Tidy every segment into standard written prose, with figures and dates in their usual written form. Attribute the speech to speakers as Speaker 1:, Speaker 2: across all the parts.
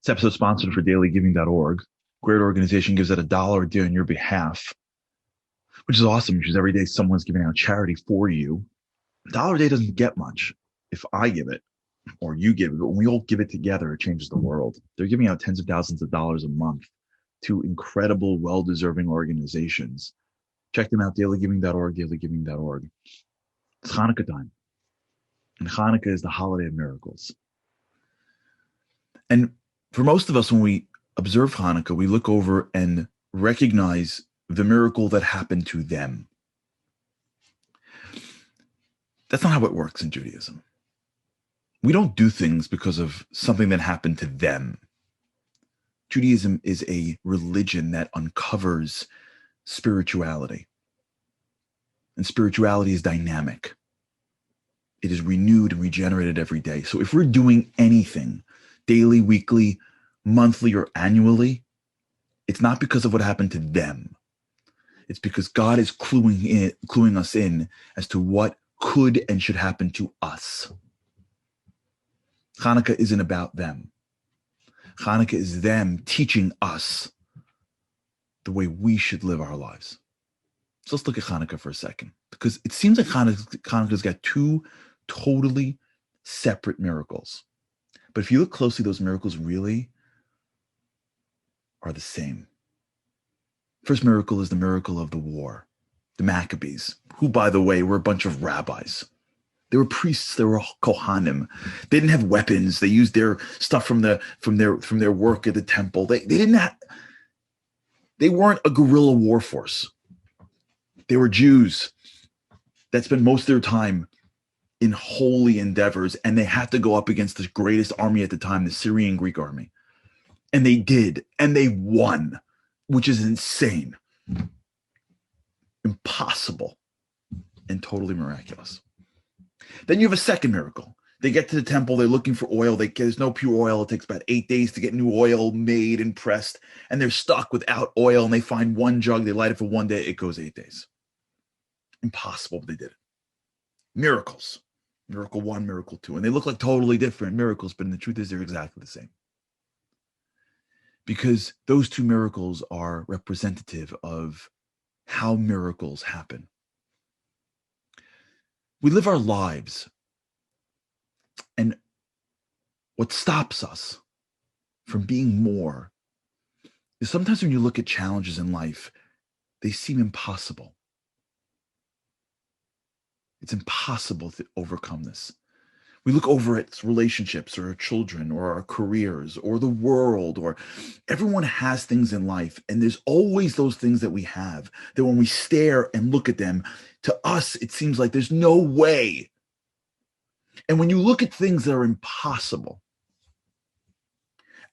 Speaker 1: This episode is sponsored for dailygiving.org. Great organization gives out $1 a day on your behalf, which is awesome because every day someone's giving out charity for you. $1 a day doesn't get much if I give it or you give it, but when we all give it together, it changes the world. They're giving out tens of thousands of dollars a month to incredible, well-deserving organizations. Check them out, dailygiving.org, dailygiving.org. It's Hanukkah time, and Hanukkah is the holiday of miracles. And for most of us, when we observe Hanukkah, we look over and recognize the miracle that happened to them. That's not how it works in Judaism. We don't do things because of something that happened to them. Judaism is a religion that uncovers spirituality. And spirituality is dynamic. It is renewed and regenerated every day. So if we're doing anything, daily, weekly, monthly, or annually, it's not because of what happened to them. It's because God is cluing us in as to what could and should happen to us. Hanukkah isn't about them. Hanukkah is them teaching us the way we should live our lives. So let's look at Hanukkah for a second, because it seems like Hanukkah's got two totally separate miracles. But if you look closely, those miracles really are the same. First miracle is the miracle of the war, the Maccabees, who, by the way, were a bunch of rabbis. They were priests. They were Kohanim. They didn't have weapons. They used their stuff from their work at the temple. They weren't a guerrilla war force. They were Jews that spent most of their time in holy endeavors, and they had to go up against the greatest army at the time, the Syrian Greek army. And they did, and they won, which is insane, impossible, and totally miraculous. Then you have a second miracle. They get to the temple, they're looking for oil. There's no pure oil. It takes about 8 days to get new oil made and pressed, and they're stuck without oil, and they find one jug, they light it for 1 day, it goes 8 days. Impossible, but they did it. Miracles. Miracle 1, miracle 2. And they look like totally different miracles, but the truth is they're exactly the same. Because those two miracles are representative of how miracles happen. We live our lives, and what stops us from being more is sometimes when you look at challenges in life, they seem impossible. It's impossible to overcome this. We look over at relationships or our children or our careers or the world, or everyone has things in life. And there's always those things that we have that when we stare and look at them, to us, it seems like there's no way. And when you look at things that are impossible,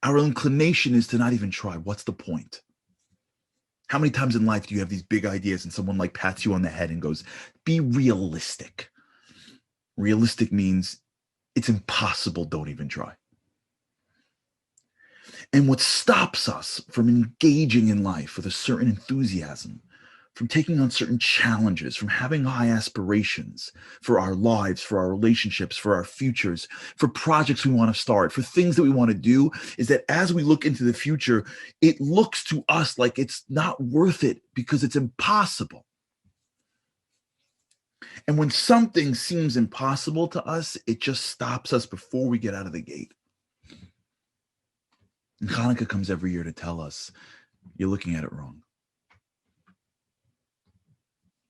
Speaker 1: our inclination is to not even try. What's the point? How many times in life do you have these big ideas and someone like pats you on the head and goes, be realistic? Realistic means it's impossible. Don't even try. And what stops us from engaging in life with a certain enthusiasm, from taking on certain challenges, from having high aspirations for our lives, for our relationships, for our futures, for projects we want to start, for things that we want to do, is that as we look into the future, it looks to us like it's not worth it because it's impossible. And when something seems impossible to us, it just stops us before we get out of the gate. And Hanukkah comes every year to tell us, you're looking at it wrong.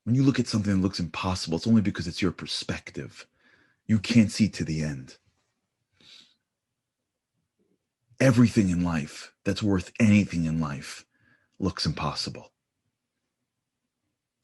Speaker 1: When you look at something that looks impossible, it's only because it's your perspective. You can't see to the end. Everything in life that's worth anything in life looks impossible.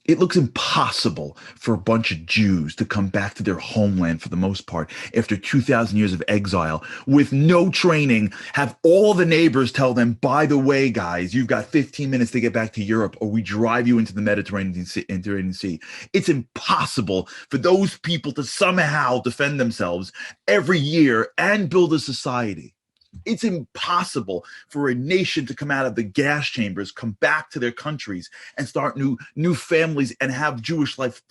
Speaker 1: It looks impossible for a bunch of Jews to come back to their homeland for the most part after 2,000 years of exile with no training, have all the neighbors tell them, by the way, guys, you've got 15 minutes to get back to Europe or we drive you into the Mediterranean Sea. It's impossible for those people to somehow defend themselves every year and build a society. It's impossible for a nation to come out of the gas chambers, come back to their countries, and start new families and have Jewish life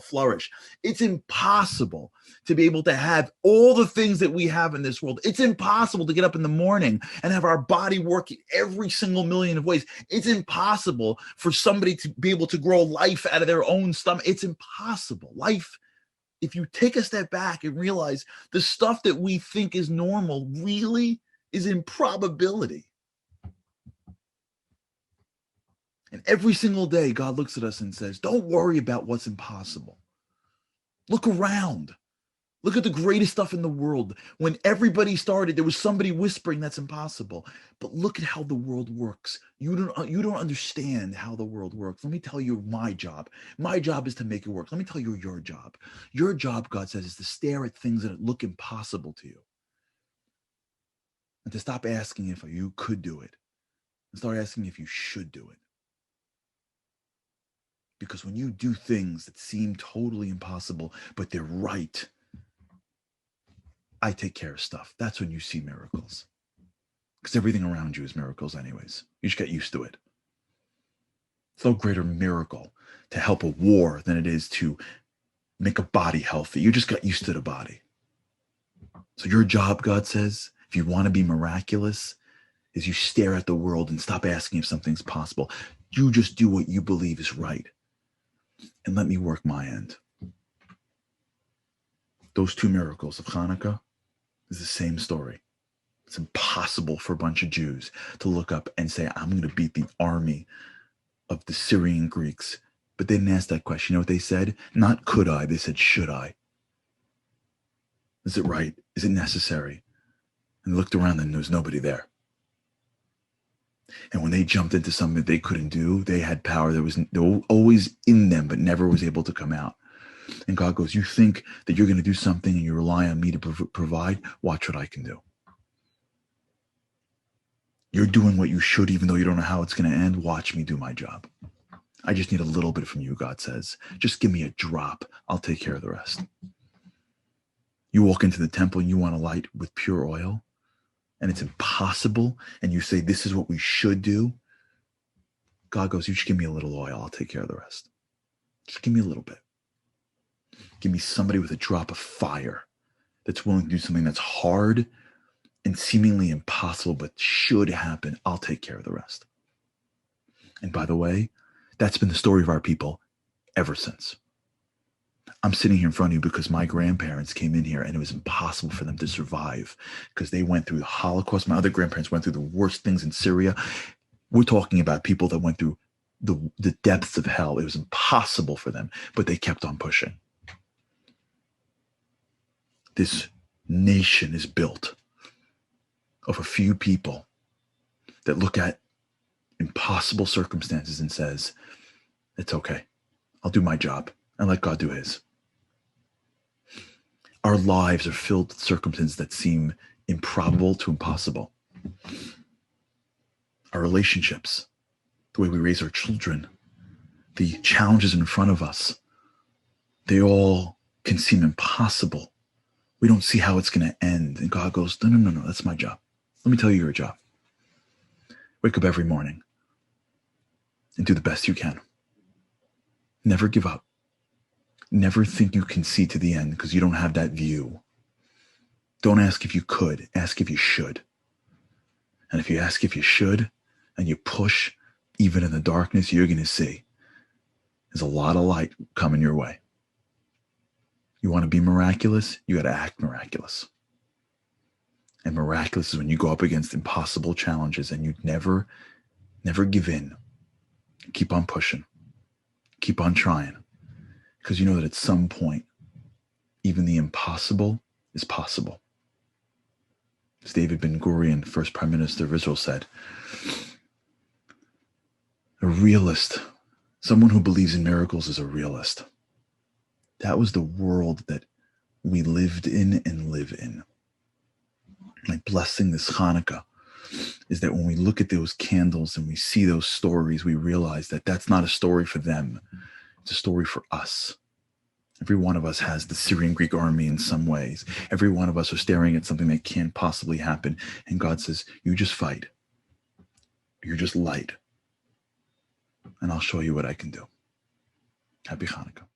Speaker 1: flourish. It's impossible to be able to have all the things that we have in this world. It's impossible to get up in the morning and have our body work in every single million of ways. It's impossible for somebody to be able to grow life out of their own stomach. It's impossible. Life, if you take a step back and realize the stuff that we think is normal really is improbability. And every single day, God looks at us and says, don't worry about what's impossible. Look around. Look at the greatest stuff in the world. When everybody started, there was somebody whispering that's impossible. But look at how the world works. You don't understand how the world works. Let me tell you my job. My job is to make it work. Let me tell you your job. Your job, God says, is to stare at things that look impossible to you. And to stop asking if you could do it. And start asking if you should do it. Because when you do things that seem totally impossible, but they're right, I take care of stuff. That's when you see miracles. Because everything around you is miracles anyways. You just get used to it. It's no greater miracle to help a war than it is to make a body healthy. You just got used to the body. So your job, God says, if you want to be miraculous, is you stare at the world and stop asking if something's possible. You just do what you believe is right. And let me work my end. Those two miracles of Chanuka is the same story. It's impossible for a bunch of Jews to look up and say, I'm going to beat the army of the Syrian Greeks. But they didn't ask that question. You know what they said? Not could I, they said, should I? Is it right? Is it necessary? And they looked around and there was nobody there. And when they jumped into something that they couldn't do, they had power that was always in them, but never was able to come out. And God goes, you think that you're going to do something and you rely on me to provide? Watch what I can do. You're doing what you should, even though you don't know how it's going to end. Watch me do my job. I just need a little bit from you, God says. Just give me a drop. I'll take care of the rest. You walk into the temple and you want a light with pure oil, and it's impossible, and you say, this is what we should do. God goes, you just give me a little oil. I'll take care of the rest. Just give me a little bit. Give me somebody with a drop of fire that's willing to do something that's hard and seemingly impossible, but should happen. I'll take care of the rest. And by the way, that's been the story of our people ever since. I'm sitting here in front of you because my grandparents came in here and it was impossible for them to survive because they went through the Holocaust. My other grandparents went through the worst things in Syria. We're talking about people that went through the depths of hell. It was impossible for them, but they kept on pushing. This nation is built of a few people that look at impossible circumstances and says, it's okay. I'll do my job and let God do his. Our lives are filled with circumstances that seem improbable to impossible. Our relationships, the way we raise our children, the challenges in front of us, they all can seem impossible. We don't see how it's going to end. And God goes, no, that's my job. Let me tell you your job. Wake up every morning and do the best you can. Never give up. Never think you can see to the end because you don't have that view. Don't ask if you could. Ask if you should. And if you ask if you should and you push, even in the darkness, you're going to see there's a lot of light coming your way. You want to be miraculous? You got to act miraculous. And miraculous is when you go up against impossible challenges and you never give in. Keep on pushing. Keep on trying. Because you know that at some point, even the impossible is possible. As David Ben-Gurion, first Prime Minister of Israel, said, a realist, someone who believes in miracles is a realist. That was the world that we lived in and live in. My blessing this Hanukkah is that when we look at those candles and we see those stories, we realize that that's not a story for them. It's a story for us. Every one of us has the Syrian Greek army in some ways. Every one of us are staring at something that can't possibly happen. And God says, you just fight. You're just light. And I'll show you what I can do. Happy Hanukkah.